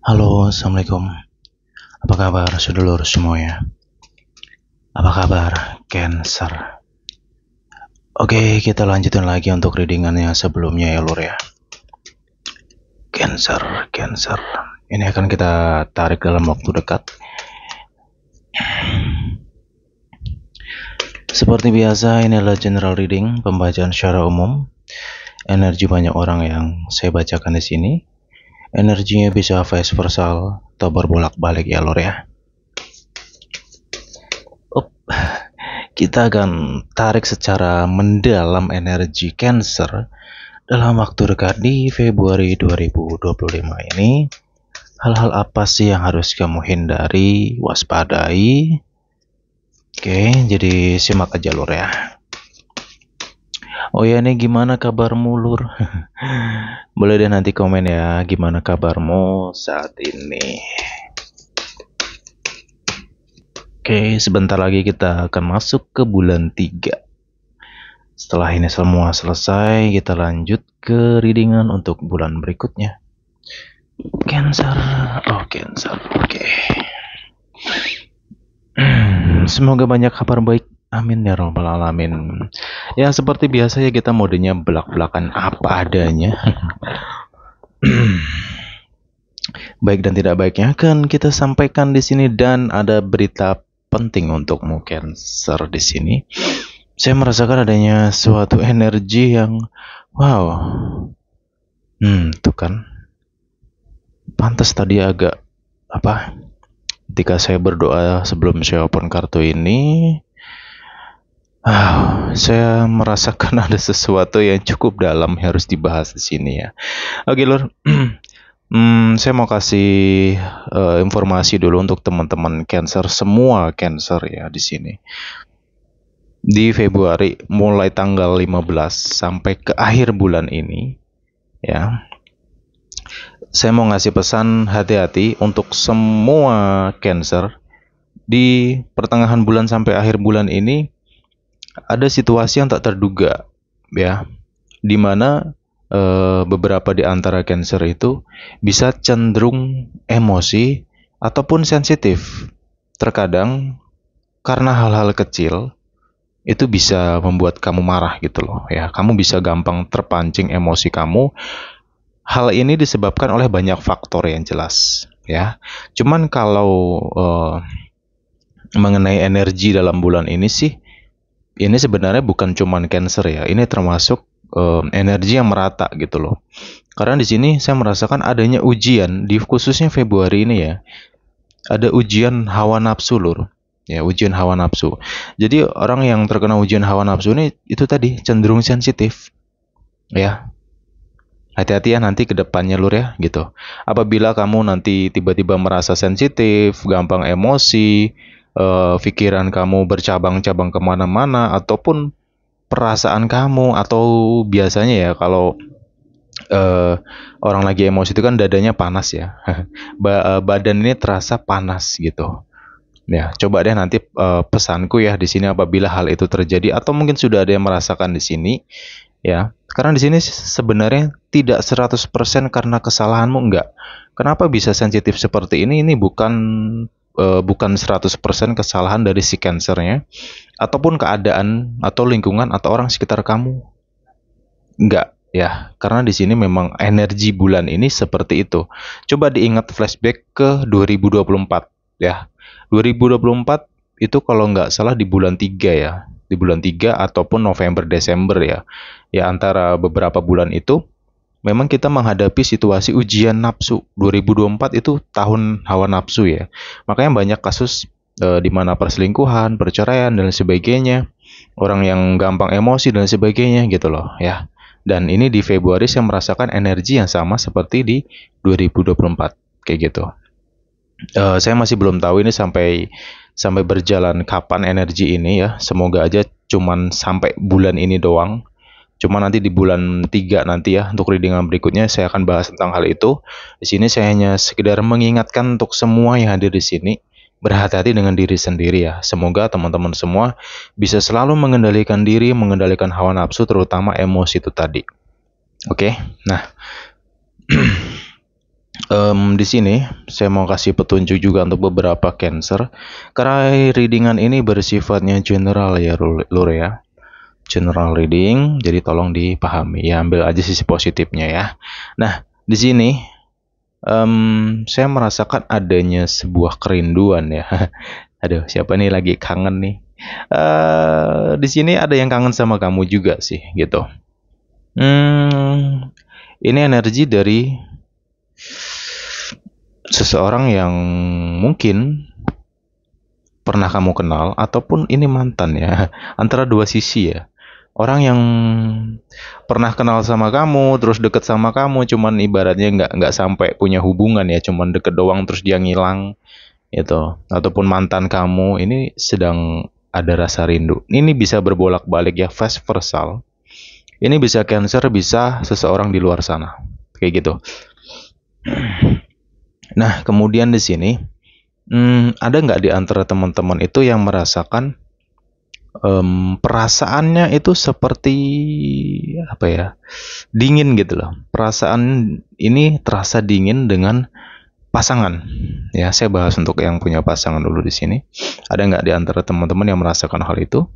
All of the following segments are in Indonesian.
Halo, Assalamualaikum. Apa kabar sedulur semuanya? Apa kabar Cancer? Oke, kita lanjutin lagi untuk readingannya sebelumnya ya lur ya. Cancer. Ini akan kita tarik dalam waktu dekat. Seperti biasa, ini adalah general reading, pembacaan secara umum. Energi banyak orang yang saya bacakan di sini. Energinya bisa vice versa atau berbolak-balik ya lur ya. Kita akan tarik secara mendalam energi Cancer dalam waktu dekat di Februari 2025 ini. Hal-hal apa sih yang harus kamu hindari, waspadai? Oke, jadi simak aja lur ya. Oh ya, nih gimana kabarmu lur? Boleh deh nanti komen ya, gimana kabarmu saat ini. Oke, sebentar lagi kita akan masuk ke bulan 3. Setelah ini semua selesai, kita lanjut ke readingan untuk bulan berikutnya. Cancer, Cancer, oke. Semoga banyak kabar baik. Amin ya robbal alamin. Ya seperti biasa ya, kita modenya belak-belakan apa adanya. Baik dan tidak baiknya akan kita sampaikan di sini, dan ada berita penting untukmu Cancer di sini. Saya merasakan adanya suatu energi yang wow. Tuh kan. Pantas tadi agak apa? Ketika saya berdoa sebelum saya open kartu ini, saya merasakan ada sesuatu yang cukup dalam yang harus dibahas di sini ya. Oke lur, saya mau kasih informasi dulu untuk teman-teman Cancer, semua Cancer ya di sini. Di Februari mulai tanggal 15 sampai ke akhir bulan ini ya. Saya mau ngasih pesan hati-hati untuk semua Cancer. Di pertengahan bulan sampai akhir bulan ini ada situasi yang tak terduga ya, dimana beberapa di antara Cancer itu bisa cenderung emosi ataupun sensitif. Terkadang karena hal-hal kecil itu bisa membuat kamu marah gitu loh ya. Kamu bisa gampang terpancing emosi kamu. Hal ini disebabkan oleh banyak faktor yang jelas ya. Cuman kalau mengenai energi dalam bulan ini sih, ini sebenarnya bukan cuman Cancer ya, ini termasuk energi yang merata gitu loh. Karena di sini saya merasakan adanya ujian di khususnya Februari ini ya. Ada ujian hawa nafsu lur. Ya, ujian hawa nafsu. Jadi orang yang terkena ujian hawa nafsu ini itu tadi cenderung sensitif. Ya. Hati-hati ya nanti ke depannya lur ya gitu. Apabila kamu nanti tiba-tiba merasa sensitif, gampang emosi, pikiran kamu bercabang-cabang kemana-mana, ataupun perasaan kamu, atau biasanya ya kalau orang lagi emosi itu kan dadanya panas ya. Badan ini terasa panas gitu. Ya, coba deh nanti pesanku ya di sini apabila hal itu terjadi atau mungkin sudah ada yang merasakan di sini ya. Karena di sini sebenarnya tidak 100% karena kesalahanmu, enggak. Kenapa bisa sensitif seperti ini? Ini bukan 100% kesalahan dari si Cancernya ataupun keadaan atau lingkungan atau orang sekitar kamu. Enggak ya, karena di sini memang energi bulan ini seperti itu. Coba diingat flashback ke 2024 ya. 2024 itu kalau nggak salah di bulan 3 ya. Di bulan 3 ataupun November Desember ya. Ya antara beberapa bulan itu memang kita menghadapi situasi ujian nafsu. 2024 itu tahun hawa nafsu ya. Makanya banyak kasus di mana perselingkuhan, perceraian dan sebagainya. Orang yang gampang emosi dan sebagainya gitu loh ya. Dan ini di Februari saya merasakan energi yang sama seperti di 2024 kayak gitu. Saya masih belum tahu ini sampai berjalan kapan energi ini ya. Semoga aja cuman sampai bulan ini doang. Cuma nanti di bulan 3 nanti ya untuk readingan berikutnya saya akan bahas tentang hal itu. Di sini saya hanya sekedar mengingatkan untuk semua yang hadir di sini, berhati-hati dengan diri sendiri ya. Semoga teman-teman semua bisa selalu mengendalikan diri, mengendalikan hawa nafsu, terutama emosi itu tadi. Oke, nah Di sini saya mau kasih petunjuk juga untuk beberapa Cancer, karena readingan ini bersifatnya general ya, Lur ya. General reading, jadi tolong dipahami ya, ambil aja sisi positifnya ya. Nah, di sini saya merasakan adanya sebuah kerinduan ya. Aduh, siapa nih lagi kangen nih? Di sini ada yang kangen sama kamu juga sih, gitu. Ini energi dari seseorang yang mungkin pernah kamu kenal ataupun ini mantan ya. Antara dua sisi ya. Orang yang pernah kenal sama kamu, terus deket sama kamu, cuman ibaratnya nggak sampai punya hubungan ya, cuman deket doang terus dia ngilang, gitu. Ataupun mantan kamu ini sedang ada rasa rindu. Ini bisa berbolak-balik ya, vice versa. Ini bisa Cancer, bisa seseorang di luar sana, kayak gitu. Nah, kemudian di sini, ada nggak di antara teman-teman itu yang merasakan perasaannya itu seperti apa ya, dingin gitu loh. Perasaan ini terasa dingin dengan pasangan. Ya, saya bahas untuk yang punya pasangan dulu di sini. Ada nggak di antara teman-teman yang merasakan hal itu?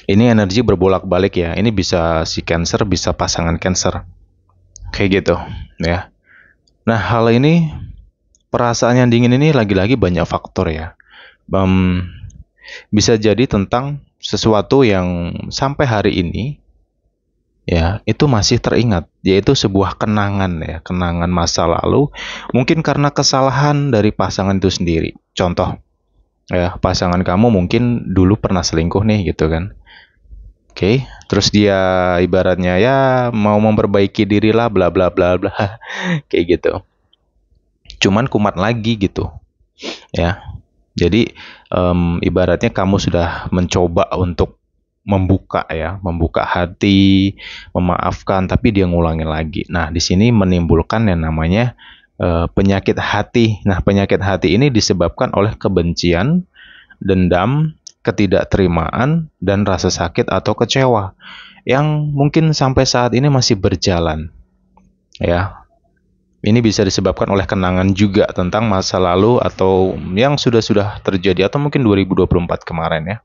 Ini energi berbolak-balik ya. Ini bisa si Cancer, bisa pasangan Cancer. Kayak gitu, ya. Nah, hal ini, perasaan yang dingin ini lagi-lagi banyak faktor ya. Bisa jadi tentang sesuatu yang sampai hari ini ya itu masih teringat, yaitu sebuah kenangan ya, kenangan masa lalu, mungkin karena kesalahan dari pasangan itu sendiri. Contoh ya, pasangan kamu mungkin dulu pernah selingkuh nih gitu kan. Oke, terus dia ibaratnya ya mau memperbaiki diri lah, bla bla bla bla, kayak gitu. Cuman kumat lagi gitu ya. Jadi ibaratnya kamu sudah mencoba untuk membuka ya, membuka hati, memaafkan, tapi dia ngulangin lagi. Nah, di sini menimbulkan yang namanya penyakit hati. Nah, penyakit hati ini disebabkan oleh kebencian, dendam, ketidakterimaan, dan rasa sakit atau kecewa yang mungkin sampai saat ini masih berjalan. Ya, ini bisa disebabkan oleh kenangan juga tentang masa lalu atau yang sudah terjadi atau mungkin 2024 kemarin ya,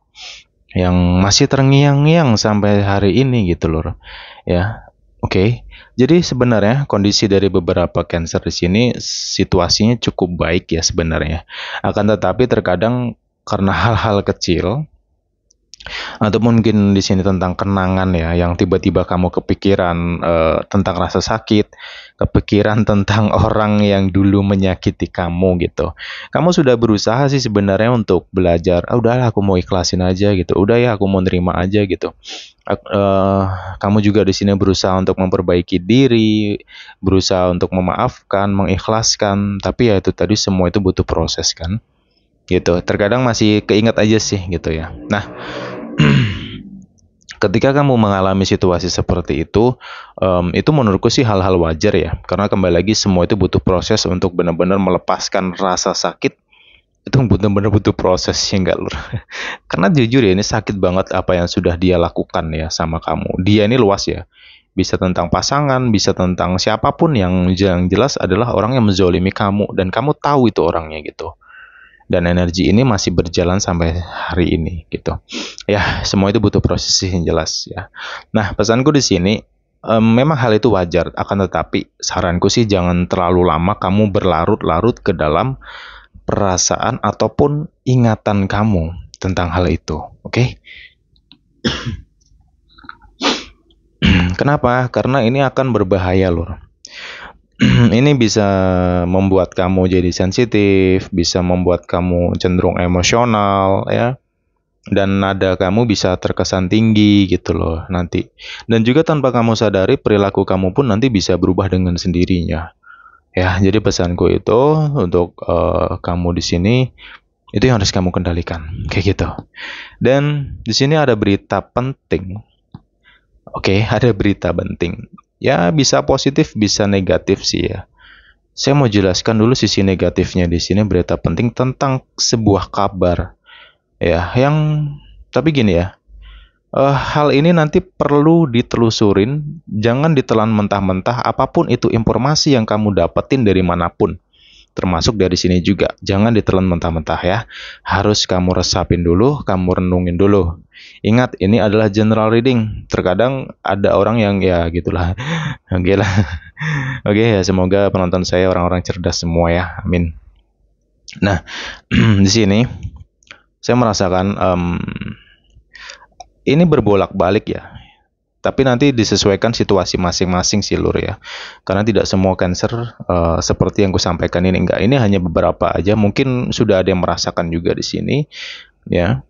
yang masih terngiang-ngiang sampai hari ini gitu loh. Ya. Oke. Jadi sebenarnya kondisi dari beberapa Cancer di sini situasinya cukup baik ya sebenarnya. Akan tetapi terkadang karena hal-hal kecil atau mungkin di sini tentang kenangan ya, yang tiba-tiba kamu kepikiran tentang rasa sakit, kepikiran tentang orang yang dulu menyakiti kamu gitu. Kamu sudah berusaha sih sebenarnya untuk belajar, udahlah aku mau ikhlasin aja gitu, udah ya aku mau nerima aja gitu. Kamu juga di sini berusaha untuk memperbaiki diri, berusaha untuk memaafkan, mengikhlaskan, tapi ya itu tadi semua itu butuh proses kan, gitu. Terkadang masih keinget aja sih gitu ya. Nah, ketika kamu mengalami situasi seperti itu menurutku sih hal-hal wajar ya. Karena kembali lagi semua itu butuh proses untuk benar-benar melepaskan rasa sakit. Itu benar-benar butuh proses ya enggak Lur? Karena jujur ya ini sakit banget apa yang sudah dia lakukan ya sama kamu. Dia ini luas ya. Bisa tentang pasangan, bisa tentang siapapun yang jelas adalah orang yang menzolimi kamu. Dan kamu tahu itu orangnya gitu. Dan energi ini masih berjalan sampai hari ini gitu. Ya, semua itu butuh proses yang jelas ya. Nah, pesanku di sini memang hal itu wajar, akan tetapi saranku sih jangan terlalu lama kamu berlarut-larut ke dalam perasaan ataupun ingatan kamu tentang hal itu, oke? Kenapa? Karena ini akan berbahaya loh. Ini bisa membuat kamu jadi sensitif, bisa membuat kamu cenderung emosional ya. Dan nada kamu bisa terkesan tinggi gitu loh nanti. Dan juga tanpa kamu sadari perilaku kamu pun nanti bisa berubah dengan sendirinya. Ya, jadi pesanku itu untuk kamu di sini itu yang harus kamu kendalikan, kayak gitu. Dan di sini ada berita penting. Oke, ada berita penting. Ya, bisa positif, bisa negatif sih ya. Saya mau jelaskan dulu sisi negatifnya di sini, berita penting tentang sebuah kabar. Ya, yang tapi gini ya. Hal ini nanti perlu ditelusurin, jangan ditelan mentah-mentah apapun itu informasi yang kamu dapetin dari manapun. Termasuk dari sini juga, jangan ditelan mentah-mentah ya. Harus kamu resapin dulu, kamu renungin dulu. Ingat, ini adalah general reading. Terkadang ada orang yang ya gitulah. Oke lah. Oke ya, semoga penonton saya orang-orang cerdas semua ya. Amin. Nah, di sini saya merasakan ini berbolak-balik ya. Tapi nanti disesuaikan situasi masing-masing sih Lur ya. Karena tidak semua cancer seperti yang gue sampaikan ini enggak. Ini hanya beberapa aja. Mungkin sudah ada yang merasakan juga di sini ya.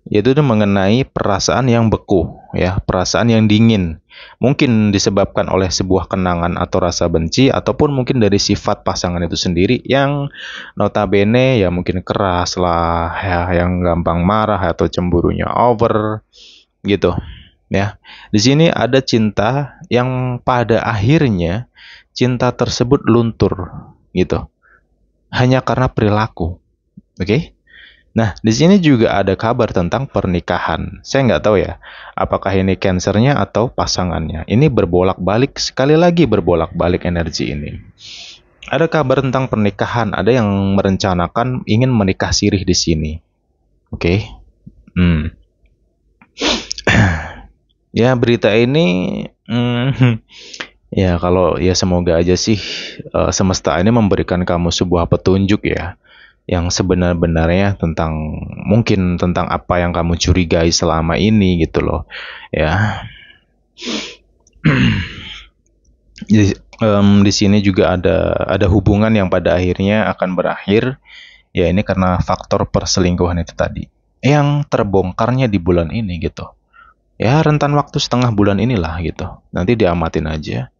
Yaitu mengenai perasaan yang beku ya, perasaan yang dingin. Mungkin disebabkan oleh sebuah kenangan atau rasa benci ataupun mungkin dari sifat pasangan itu sendiri yang notabene ya mungkin keras lah ya, yang gampang marah atau cemburunya over gitu. Ya, di sini ada cinta yang pada akhirnya cinta tersebut luntur gitu, hanya karena perilaku. Oke? Nah, di sini juga ada kabar tentang pernikahan. Saya nggak tahu ya, apakah ini cancernya atau pasangannya. Ini berbolak-balik, sekali lagi berbolak-balik energi ini. Ada kabar tentang pernikahan, ada yang merencanakan ingin menikah sirih di sini. Oke? Hmm. Ya, berita ini ya kalau ya semoga aja sih semesta ini memberikan kamu sebuah petunjuk ya yang sebenar-benarnya tentang mungkin tentang apa yang kamu curigai selama ini gitu loh. Ya. Di sini juga ada hubungan yang pada akhirnya akan berakhir. Ya ini karena faktor perselingkuhan itu tadi. Yang terbongkarnya di bulan ini gitu. Ya rentan waktu setengah bulan inilah gitu. Nanti diamatin aja.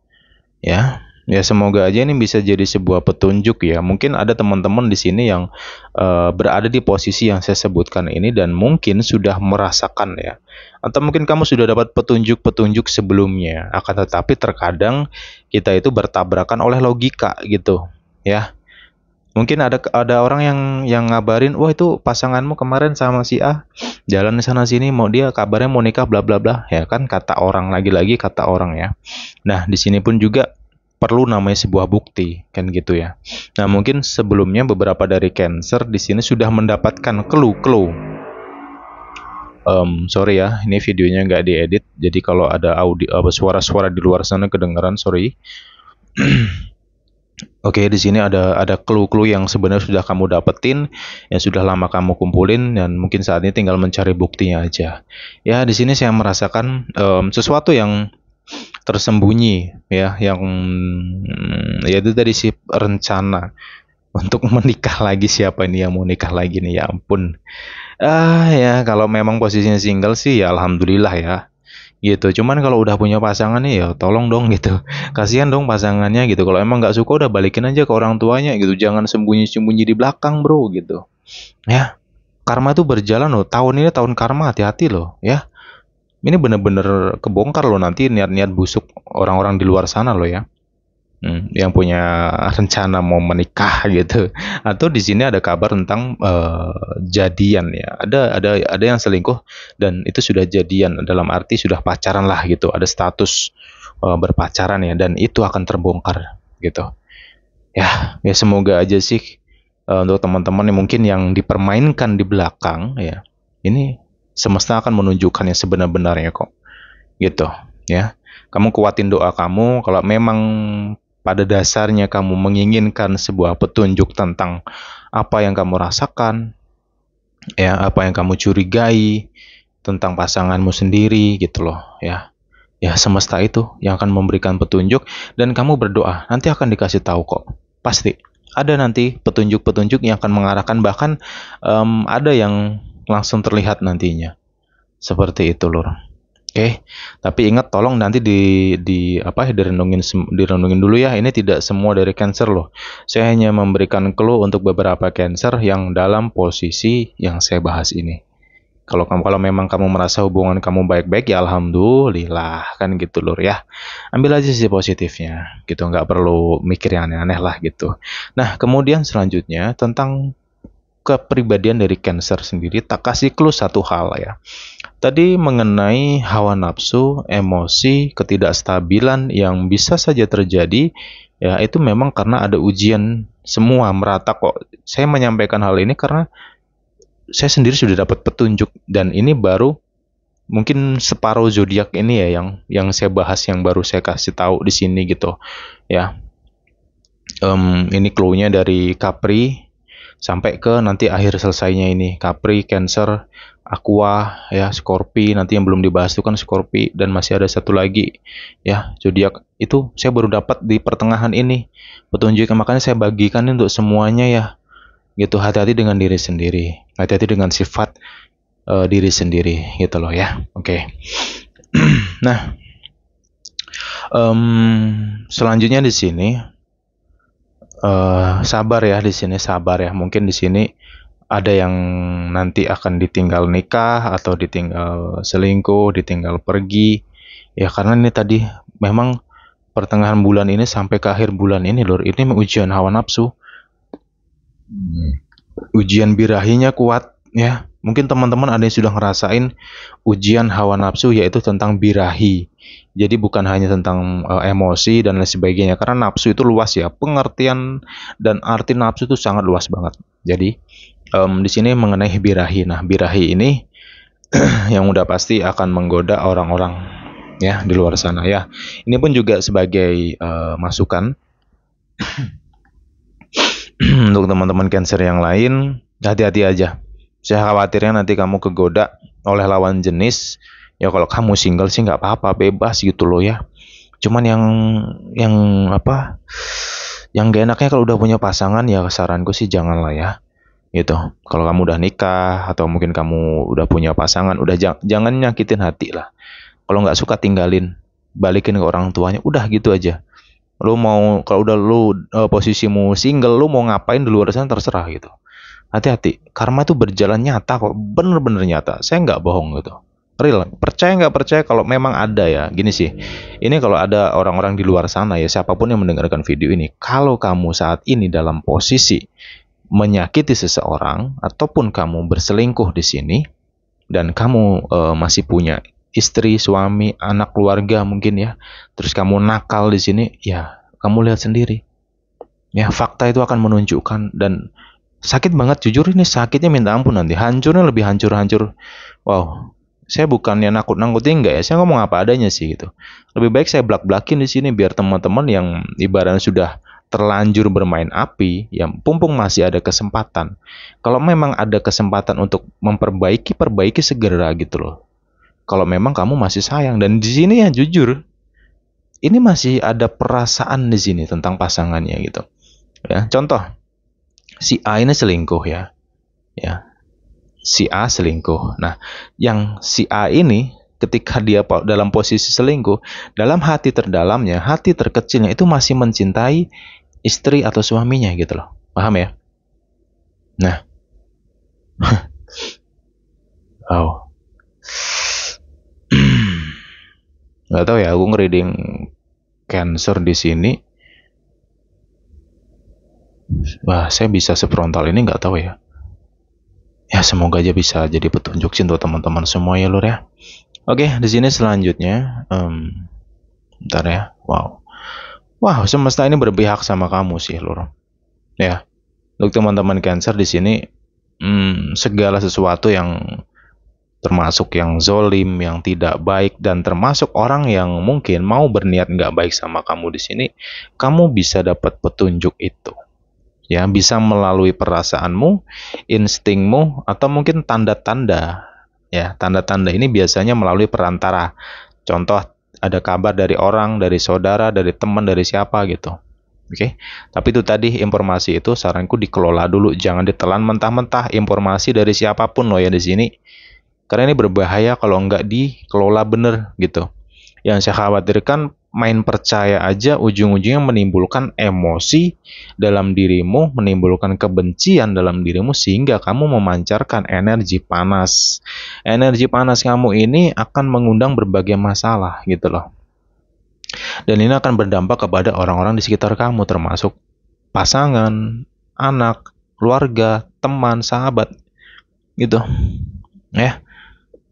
Ya, ya semoga aja ini bisa jadi sebuah petunjuk ya. Mungkin ada teman-teman di sini yang berada di posisi yang saya sebutkan ini dan mungkin sudah merasakan ya. Atau mungkin kamu sudah dapat petunjuk-petunjuk sebelumnya. Akan tetapi terkadang kita itu bertabrakan oleh logika gitu, ya. Mungkin ada orang yang ngabarin, wah itu pasanganmu kemarin sama si A jalan di sana sini mau dia kabarnya mau nikah bla bla bla ya kan kata orang lagi-lagi kata orang ya. Nah di sini pun juga perlu namanya sebuah bukti kan gitu ya. Nah mungkin sebelumnya beberapa dari Cancer di sini sudah mendapatkan clue. Sorry ya, ini videonya nggak diedit, jadi kalau ada audio suara-suara di luar sana kedengaran, sorry. Oke, di sini ada clue-clue yang sebenarnya sudah kamu dapetin, yang sudah lama kamu kumpulin, dan mungkin saat ini tinggal mencari buktinya aja. Ya, di sini saya merasakan sesuatu yang tersembunyi, ya, yang yaitu tadi si rencana untuk menikah lagi. Siapa ini yang mau nikah lagi nih? Ya ampun. Ya kalau memang posisinya single sih, ya alhamdulillah ya gitu. Cuman kalau udah punya pasangan nih ya tolong dong gitu. Kasihan dong pasangannya gitu. Kalau emang nggak suka udah balikin aja ke orang tuanya gitu. Jangan sembunyi-sembunyi di belakang bro gitu. Ya, karma tuh berjalan loh. Tahun ini tahun karma, hati-hati loh ya. Ini bener-bener kebongkar loh nanti niat-niat busuk orang-orang di luar sana loh ya. Yang punya rencana mau menikah gitu. Atau di sini ada kabar tentang jadian ya. Ada yang selingkuh dan itu sudah jadian dalam arti sudah pacaran lah gitu. Ada status berpacaran ya dan itu akan terbongkar gitu. Ya semoga aja sih untuk teman-teman yang mungkin yang dipermainkan di belakang ya. Ini semesta akan menunjukkan yang sebenar-benarnya kok. Gitu ya. Kamu kuatin doa kamu kalau memang pada dasarnya kamu menginginkan sebuah petunjuk tentang apa yang kamu rasakan, ya, apa yang kamu curigai tentang pasanganmu sendiri gitu loh, ya. Ya, semesta itu yang akan memberikan petunjuk dan kamu berdoa, nanti akan dikasih tahu kok. Pasti ada nanti petunjuk-petunjuk yang akan mengarahkan bahkan ada yang langsung terlihat nantinya. Seperti itu, Lur. Oke, tapi ingat tolong nanti direnungin dulu ya. Ini tidak semua dari Cancer loh. Saya hanya memberikan clue untuk beberapa Cancer yang dalam posisi yang saya bahas ini. Kalau memang kamu merasa hubungan kamu baik-baik ya alhamdulillah kan gitu Lur ya. Ambil aja sisi positifnya gitu, nggak perlu mikir yang aneh-aneh lah gitu. Nah, kemudian selanjutnya tentang kepribadian dari Cancer sendiri, tak kasih clue satu hal ya. Tadi mengenai hawa nafsu, emosi, ketidakstabilan yang bisa saja terjadi, ya itu memang karena ada ujian semua merata kok. Saya menyampaikan hal ini karena saya sendiri sudah dapat petunjuk dan ini baru mungkin separuh zodiak ini ya yang saya bahas, yang baru saya kasih tahu di sini gitu. Ya, ini clue-nya dari Capri sampai ke nanti akhir selesainya ini Capri, Cancer, Aqua, ya Scorpio, nanti yang belum dibahas itu kan Scorpio, dan masih ada satu lagi ya zodiak itu saya baru dapat di pertengahan ini petunjuknya, makanya saya bagikan untuk semuanya ya gitu. Hati-hati dengan diri sendiri, hati-hati dengan sifat diri sendiri gitu loh ya. Oke. Nah, selanjutnya di sini sabar ya, di sini sabar ya. Mungkin di sini ada yang nanti akan ditinggal nikah atau ditinggal selingkuh, ditinggal pergi. Ya karena ini tadi memang pertengahan bulan ini sampai ke akhir bulan ini lur, ini ujian hawa nafsu. Ujian birahinya kuat ya. Mungkin teman-teman ada yang sudah ngerasain ujian hawa nafsu, yaitu tentang birahi. Jadi bukan hanya tentang emosi dan lain sebagainya, karena nafsu itu luas ya. Pengertian dan arti nafsu itu sangat luas banget. Jadi di sini mengenai birahi. Nah, birahi ini yang udah pasti akan menggoda orang-orang ya di luar sana ya. Ini pun juga sebagai masukan untuk teman-teman Cancer yang lain, hati-hati aja. Saya khawatirnya nanti kamu kegoda oleh lawan jenis. Ya kalau kamu single sih nggak apa-apa, bebas gitu loh ya. Cuman yang apa? Yang gak enaknya kalau udah punya pasangan ya saranku sih janganlah ya. Gitu. Kalau kamu udah nikah atau mungkin kamu udah punya pasangan, udah jangan nyakitin hati lah. Kalau nggak suka tinggalin, balikin ke orang tuanya. Udah gitu aja. Lu mau kalau udah lu posisimu single, lu mau ngapain di luar sana terserah gitu. Hati-hati, karma itu berjalan nyata kok, bener-bener nyata. Saya nggak bohong gitu. Real, percaya nggak percaya kalau memang ada ya. Gini sih, ini kalau ada orang-orang di luar sana ya, siapapun yang mendengarkan video ini, kalau kamu saat ini dalam posisi menyakiti seseorang ataupun kamu berselingkuh di sini dan kamu masih punya istri, suami, anak, keluarga mungkin ya, terus kamu nakal di sini, ya kamu lihat sendiri. Ya, fakta itu akan menunjukkan dan sakit banget, jujur ini sakitnya minta ampun, nanti hancurnya lebih hancur-hancur. Wow, saya bukannya nakut-nakutin enggak ya, saya ngomong apa adanya sih gitu. Lebih baik saya blak-blakin di sini biar teman-teman yang ibaratnya sudah terlanjur bermain api, ya mumpung masih ada kesempatan. Kalau memang ada kesempatan untuk memperbaiki, perbaiki segera gitu loh. Kalau memang kamu masih sayang, dan di sini ya jujur, ini masih ada perasaan di sini tentang pasangannya gitu. Ya, contoh si A ini selingkuh ya. Ya, si A selingkuh. Nah, yang si A ini ketika dia dalam posisi selingkuh, dalam hati terdalamnya, hati terkecilnya itu masih mencintai istri atau suaminya gitu loh. Paham ya? Nah, oh. Nggak tahu ya, aku ngereading Cancer di sini. Wah, saya bisa sefrontal ini nggak tahu ya. Ya semoga aja bisa jadi petunjuk sih untuk teman-teman semua ya lur ya. Oke, di sini selanjutnya, bentar ya. Wow, semesta ini berpihak sama kamu sih lur. Ya, untuk teman-teman Cancer di sini, segala sesuatu yang termasuk yang zolim, yang tidak baik, dan termasuk orang yang mungkin mau berniat nggak baik sama kamu di sini, kamu bisa dapat petunjuk itu. Ya, bisa melalui perasaanmu, instingmu, atau mungkin tanda-tanda. Ya, tanda-tanda ini biasanya melalui perantara. Contoh, ada kabar dari orang, dari saudara, dari teman, dari siapa gitu. Oke. Tapi itu tadi informasi itu saranku dikelola dulu, jangan ditelan mentah-mentah informasi dari siapapun loh ya di sini. Karena ini berbahaya kalau nggak dikelola bener gitu. Yang saya khawatirkan main percaya aja ujung-ujungnya menimbulkan emosi dalam dirimu, menimbulkan kebencian dalam dirimu sehingga kamu memancarkan energi panas. Energi panas kamu ini akan mengundang berbagai masalah gitu loh. Dan ini akan berdampak kepada orang-orang di sekitar kamu termasuk pasangan, anak, keluarga, teman, sahabat gitu. Ya.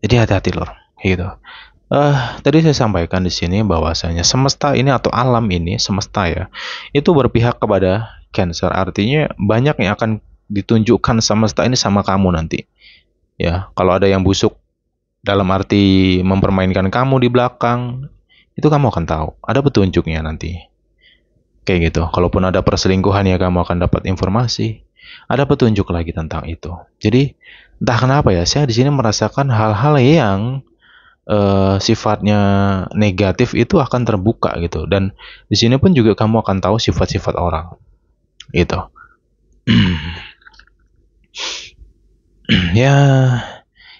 Jadi hati-hati lor, gitu. Tadi saya sampaikan di sini bahwasanya semesta ini atau alam ini, semesta ya, itu berpihak kepada Cancer. Artinya banyak yang akan ditunjukkan semesta ini sama kamu nanti. Ya, kalau ada yang busuk dalam arti mempermainkan kamu di belakang, itu kamu akan tahu. Ada petunjuknya nanti. Kayak gitu. Kalaupun ada perselingkuhan ya kamu akan dapat informasi. Ada petunjuk lagi tentang itu. Jadi entah kenapa ya, saya di sini merasakan hal-hal yang sifatnya negatif itu akan terbuka gitu. Dan di sini pun juga kamu akan tahu sifat-sifat orang. Gitu. Ya,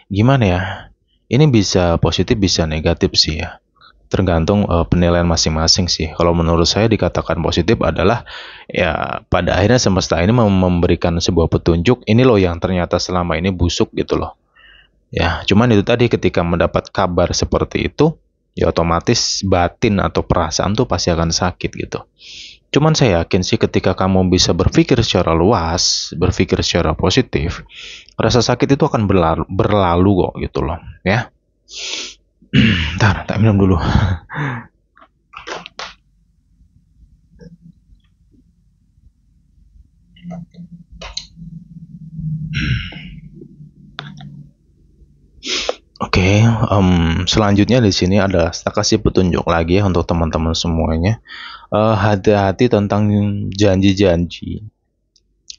gimana ya? Ini bisa positif, bisa negatif sih ya. Tergantung penilaian masing-masing sih. Kalau menurut saya dikatakan positif adalah ya pada akhirnya semesta ini memberikan sebuah petunjuk. Ini loh yang ternyata selama ini busuk gitu loh. Ya, cuman itu tadi ketika mendapat kabar seperti itu, ya otomatis batin atau perasaan tuh pasti akan sakit gitu. Cuman saya yakin sih ketika kamu bisa berpikir secara luas, berpikir secara positif, rasa sakit itu akan berlalu kok gitu loh, ya. Ntar, tak minum dulu. Oke, selanjutnya di sini ada saya kasih petunjuk lagi ya untuk teman-teman semuanya. Hati-hati tentang janji-janji,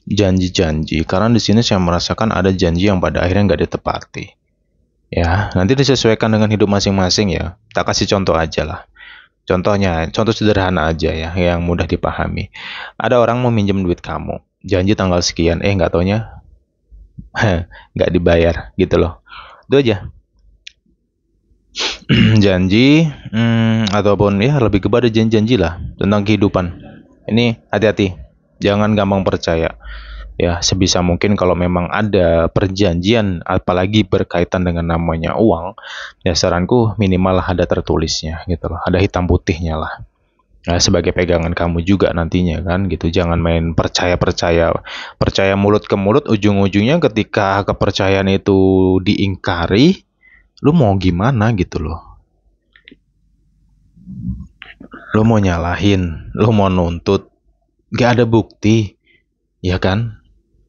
janji-janji. Karena di sini saya merasakan ada janji yang pada akhirnya nggak ditepati. Ya, nanti disesuaikan dengan hidup masing-masing ya. Tak kasih contoh aja lah. Contohnya, contoh sederhana aja ya, yang mudah dipahami. Ada orang mau minjem duit kamu, janji tanggal sekian, nggak taunya nggak dibayar gitu loh. Itu aja. Janji, ataupun ya lebih kepada janji-janji lah tentang kehidupan. Ini hati-hati, jangan gampang percaya. Ya, sebisa mungkin kalau memang ada perjanjian, apalagi berkaitan dengan namanya uang, ya saranku minimal ada tertulisnya gitu loh, ada hitam putihnya lah. Nah, sebagai pegangan kamu juga nantinya kan gitu. Jangan main percaya-percaya, percaya mulut ke mulut, ujung-ujungnya ketika kepercayaan itu diingkari, lu mau gimana gitu loh. Lu mau nyalahin, lu mau nuntut, gak ada bukti, ya kan?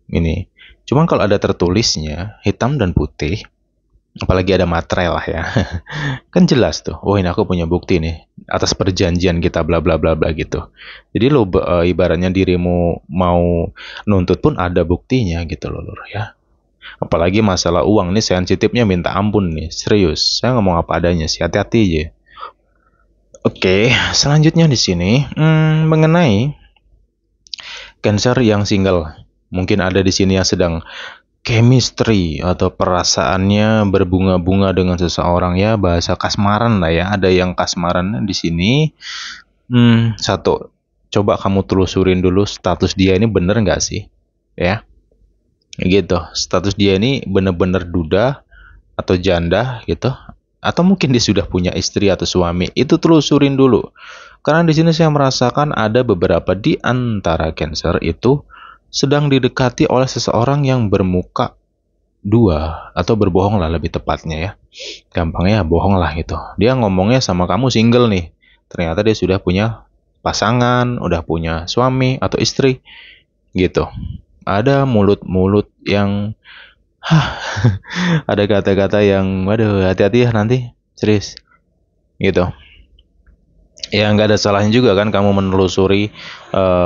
Ini. Cuman kalau ada tertulisnya, hitam dan putih, apalagi ada materai lah ya, kan jelas tuh. Oh ini aku punya bukti nih atas perjanjian kita bla bla bla bla gitu. Jadi lo ibaratnya dirimu mau nuntut pun ada buktinya gitu loh lur ya. Apalagi masalah uang nih sensitifnya minta ampun nih, serius. Saya ngomong apa adanya sih, hati-hati aja. Oke, selanjutnya di sini mengenai Cancer yang single. Mungkin ada di sini yang sedang chemistry atau perasaannya berbunga-bunga dengan seseorang ya, bahasa kasmaran lah ya. Ada yang kasmaran di sini. Satu, coba kamu telusurin dulu status dia ini bener nggak sih, ya? Gitu. Status dia ini bener-bener duda atau janda gitu, atau mungkin dia sudah punya istri atau suami. Itu telusurin dulu. Karena di sini saya merasakan ada beberapa di antara Cancer itu sedang didekati oleh seseorang yang bermuka dua atau berbohong lah lebih tepatnya ya. Gampangnya bohong lah gitu. Dia ngomongnya sama kamu single nih. Ternyata dia sudah punya pasangan, udah punya suami atau istri gitu. Ada mulut-mulut yang ada kata-kata yang waduh hati-hati ya nanti serius gitu. Ya nggak ada salahnya juga kan kamu menelusuri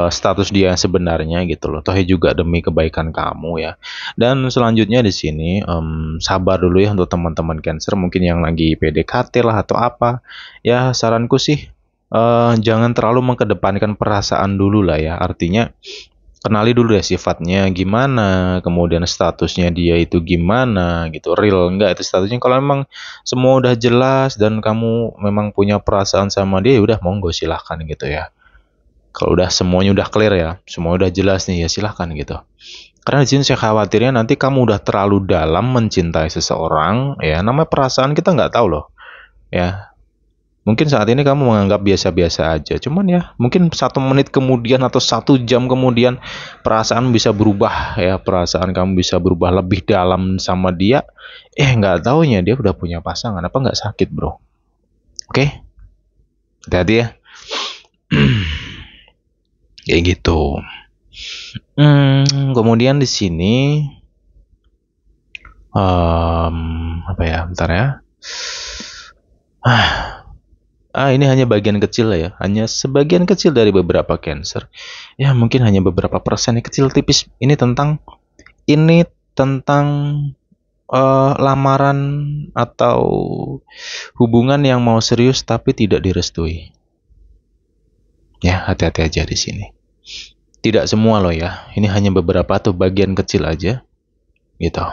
status dia sebenarnya gitu loh. Toh juga demi kebaikan kamu ya. Dan selanjutnya di sini sabar dulu ya untuk teman-teman Cancer mungkin yang lagi PDKT lah atau apa. Ya saranku sih jangan terlalu mengedepankan perasaan dulu lah ya. Artinya kenali dulu deh sifatnya gimana, kemudian statusnya dia itu gimana gitu, real enggak itu statusnya. Kalau memang semua udah jelas dan kamu memang punya perasaan sama dia, ya udah monggo silahkan gitu ya. Kalau udah semuanya udah clear ya, semua udah jelas nih ya silahkan gitu. Karena di sini saya khawatirnya nanti kamu udah terlalu dalam mencintai seseorang, ya namanya perasaan kita nggak tahu loh, ya Mungkin saat ini kamu menganggap biasa-biasa aja, cuman ya mungkin 1 menit kemudian atau 1 jam kemudian perasaan bisa berubah ya, perasaan kamu bisa berubah lebih dalam sama dia. Nggak taunya dia udah punya pasangan, apa nggak sakit bro? Oke, hati-hati ya. Kayak gitu. Kemudian di sini apa ya? Bentar ya. Ini hanya bagian kecil lah ya, hanya sebagian kecil dari beberapa cancer. Ya mungkin hanya beberapa persen, kecil tipis. Ini tentang lamaran atau hubungan yang mau serius tapi tidak direstui. Ya hati-hati aja di sini. Tidak semua loh ya, ini hanya beberapa atau bagian kecil aja, gitu.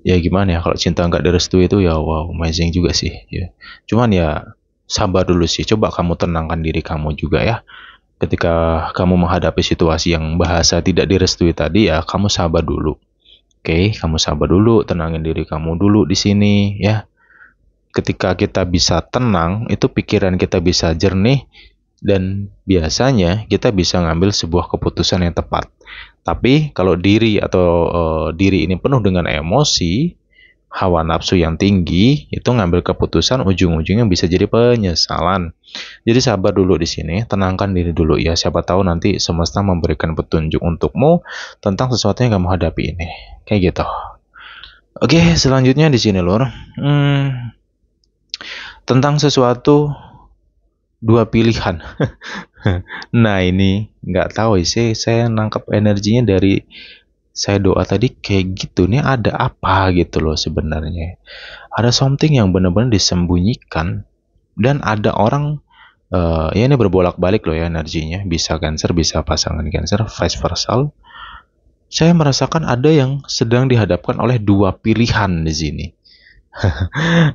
Ya gimana ya, kalau cinta nggak direstui itu ya wow, amazing juga sih ya. Cuman ya sabar dulu sih, coba kamu tenangkan diri kamu juga ya. Ketika kamu menghadapi situasi yang bahasa tidak direstui tadi ya, kamu sabar dulu. Oke, kamu sabar dulu, tenangin diri kamu dulu di sini ya. Ketika kita bisa tenang, itu pikiran kita bisa jernih, dan biasanya kita bisa ngambil sebuah keputusan yang tepat. Tapi kalau diri ini penuh dengan emosi, hawa nafsu yang tinggi, itu ngambil keputusan ujung-ujungnya bisa jadi penyesalan. Jadi sabar dulu di sini, tenangkan diri dulu ya. Siapa tahu nanti semesta memberikan petunjuk untukmu tentang sesuatu yang kamu hadapi ini. Kayak gitu. Oke, selanjutnya di sini lur. Tentang sesuatu dua pilihan. Nah ini nggak tahu sih, saya nangkep energinya dari saya doa tadi kayak gitu. Nih ada apa gitu loh sebenarnya. Ada something yang benar-benar disembunyikan, dan ada orang ya ini berbolak-balik loh ya energinya. Bisa Cancer, bisa pasangan Cancer, vice versa. Saya merasakan ada yang sedang dihadapkan oleh dua pilihan di sini.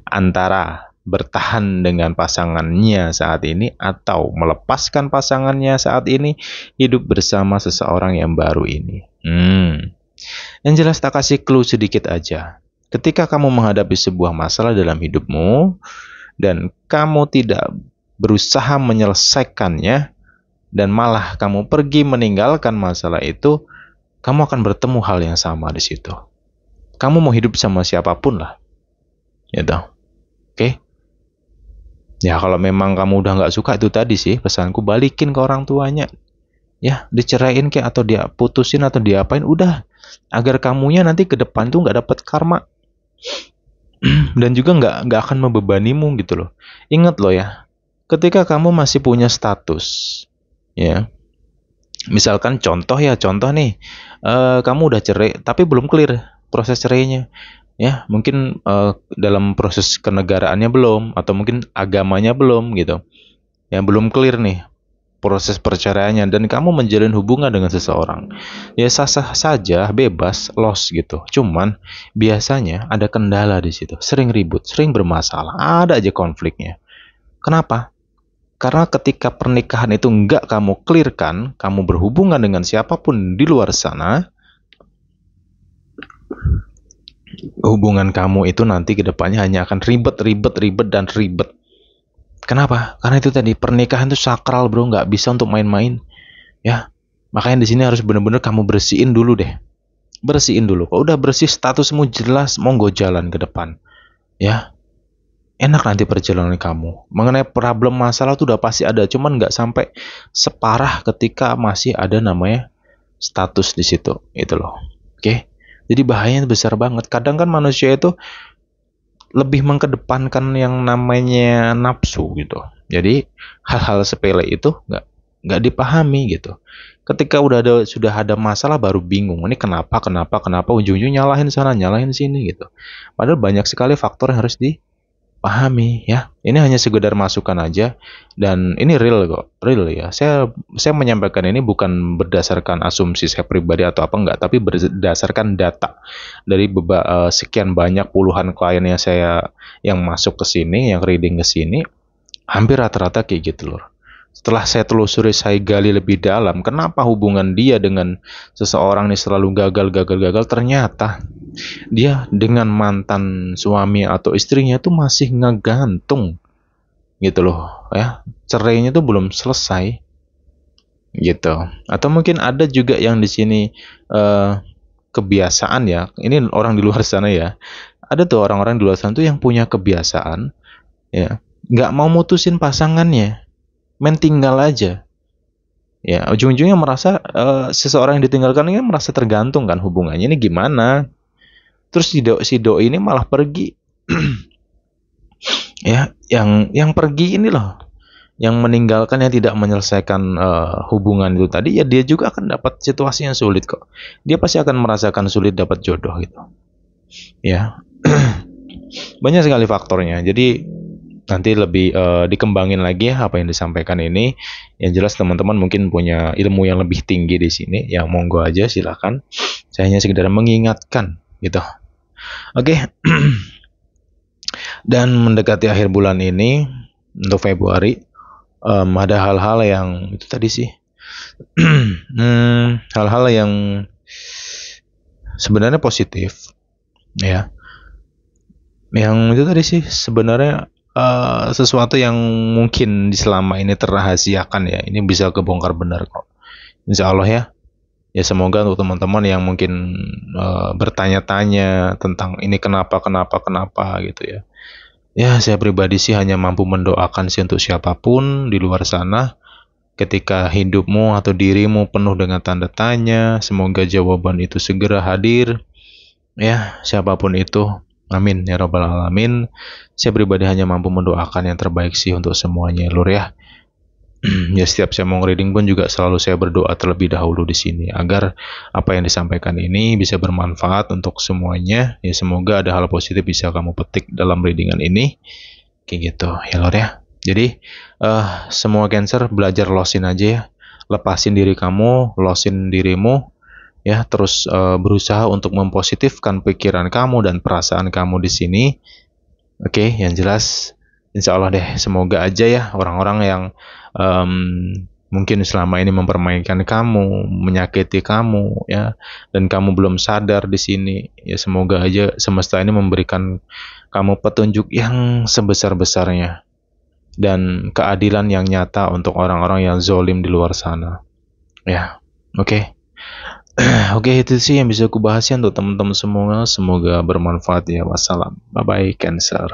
Antara bertahan dengan pasangannya saat ini atau melepaskan pasangannya saat ini, hidup bersama seseorang yang baru ini. Yang jelas tak kasih clue sedikit aja. Ketika kamu menghadapi sebuah masalah dalam hidupmu dan kamu tidak berusaha menyelesaikannya dan malah kamu pergi meninggalkan masalah itu, kamu akan bertemu hal yang sama di situ. Kamu mau hidup sama siapapun lah, gitu. Oke? Ya kalau memang kamu udah nggak suka, itu tadi sih pesanku, balikin ke orang tuanya. Ya diceraiin kayak, atau dia putusin, atau diapain, udah. Agar kamunya nanti ke depan tuh nggak dapat karma. Dan juga nggak akan membebanimu gitu loh. Ingat loh ya, ketika kamu masih punya status, ya. Misalkan contoh nih, kamu udah cerai tapi belum clear proses cerainya. Ya mungkin dalam proses kenegaraannya belum, atau mungkin agamanya belum gitu ya, belum clear nih proses perceraiannya, dan kamu menjalin hubungan dengan seseorang, ya sah-sah saja, bebas, los gitu. Cuman biasanya ada kendala di situ, sering ribut, sering bermasalah, ada aja konfliknya. Kenapa? Karena ketika pernikahan itu nggak kamu clearkan, kamu berhubungan dengan siapapun di luar sana, hubungan kamu itu nanti kedepannya hanya akan ribet. Kenapa? Karena itu tadi, pernikahan itu sakral bro, nggak bisa untuk main-main. Ya, makanya di sini harus benar-benar kamu bersihin dulu deh. Bersihin dulu. Kalau udah bersih, statusmu jelas, monggo jalan ke depan. Ya, enak nanti perjalanan kamu. Mengenai problem masalah tuh udah pasti ada, cuman nggak sampai separah ketika masih ada namanya status di situ, itu loh. Oke? Jadi bahayanya besar banget. Kadang kan manusia itu lebih mengedepankan yang namanya nafsu gitu. Jadi hal-hal sepele itu nggak dipahami gitu. Ketika sudah ada masalah baru bingung. Ini kenapa ujung-ujungnya nyalahin sana, nyalahin sini gitu. Padahal banyak sekali faktor yang harus dipahami ya. Ini hanya sekedar masukan aja, dan ini real kok, real ya. Saya menyampaikan ini bukan berdasarkan asumsi saya pribadi atau apa enggak, tapi berdasarkan data dari sekian banyak puluhan klien yang masuk ke sini, yang reading ke sini, hampir rata-rata kayak gitu loh. Setelah saya telusuri, saya gali lebih dalam, kenapa hubungan dia dengan seseorang ini selalu gagal. Ternyata dia dengan mantan suami atau istrinya itu masih ngegantung gitu loh ya. Cerainya tuh belum selesai gitu. Atau mungkin ada juga yang di sini eh, kebiasaan ya. Ini orang di luar sana ya. Ada tuh orang-orang di luar sana tuh yang punya kebiasaan ya, nggak mau mutusin pasangannya, main tinggal aja. Ya, ujung-ujungnya merasa seseorang yang ditinggalkan ini merasa tergantung kan, hubungannya ini gimana. Terus si doi ini malah pergi. Ya, yang pergi ini loh, yang meninggalkan, yang tidak menyelesaikan hubungan itu tadi, ya dia juga akan dapat situasi yang sulit kok. Dia pasti akan merasakan sulit dapat jodoh gitu. Ya. Banyak sekali faktornya. Jadi nanti lebih dikembangin lagi ya apa yang disampaikan ini. Yang jelas teman-teman mungkin punya ilmu yang lebih tinggi di sini. Ya monggo aja silakan. Saya hanya sekedar mengingatkan gitu. Oke. Dan mendekati akhir bulan ini untuk Februari, ada hal-hal yang itu tadi sih. Hal-hal yang sebenarnya positif ya. Yang itu tadi sih sebenarnya sesuatu yang mungkin selama ini terrahasiakan ya, ini bisa kebongkar benar kok. Insya Allah ya. Ya semoga untuk teman-teman yang mungkin bertanya-tanya tentang ini kenapa gitu ya. Ya saya pribadi sih hanya mampu mendoakan sih untuk siapapun di luar sana. Ketika hidupmu atau dirimu penuh dengan tanda tanya, semoga jawaban itu segera hadir. Ya, siapapun itu. Amin ya rabbal alamin. Saya pribadi hanya mampu mendoakan yang terbaik sih untuk semuanya, Lur ya. Ya setiap saya mau reading pun juga selalu saya berdoa terlebih dahulu di sini agar apa yang disampaikan ini bisa bermanfaat untuk semuanya. Ya semoga ada hal positif bisa kamu petik dalam readingan ini. Kayak gitu ya Lur ya. Jadi semua Cancer belajar losin aja ya. Lepasin diri kamu, losin dirimu ya, terus berusaha untuk mempositifkan pikiran kamu dan perasaan kamu di sini. Oke, yang jelas insya Allah deh, semoga aja ya orang-orang yang mungkin selama ini mempermainkan kamu, menyakiti kamu ya, dan kamu belum sadar di sini, ya semoga aja semesta ini memberikan kamu petunjuk yang sebesar-besarnya dan keadilan yang nyata untuk orang-orang yang zolim di luar sana. Ya, oke. Oke, itu sih yang bisa aku bahas ya untuk teman-teman semua. Semoga bermanfaat ya. Wassalam. Bye-bye, Cancer.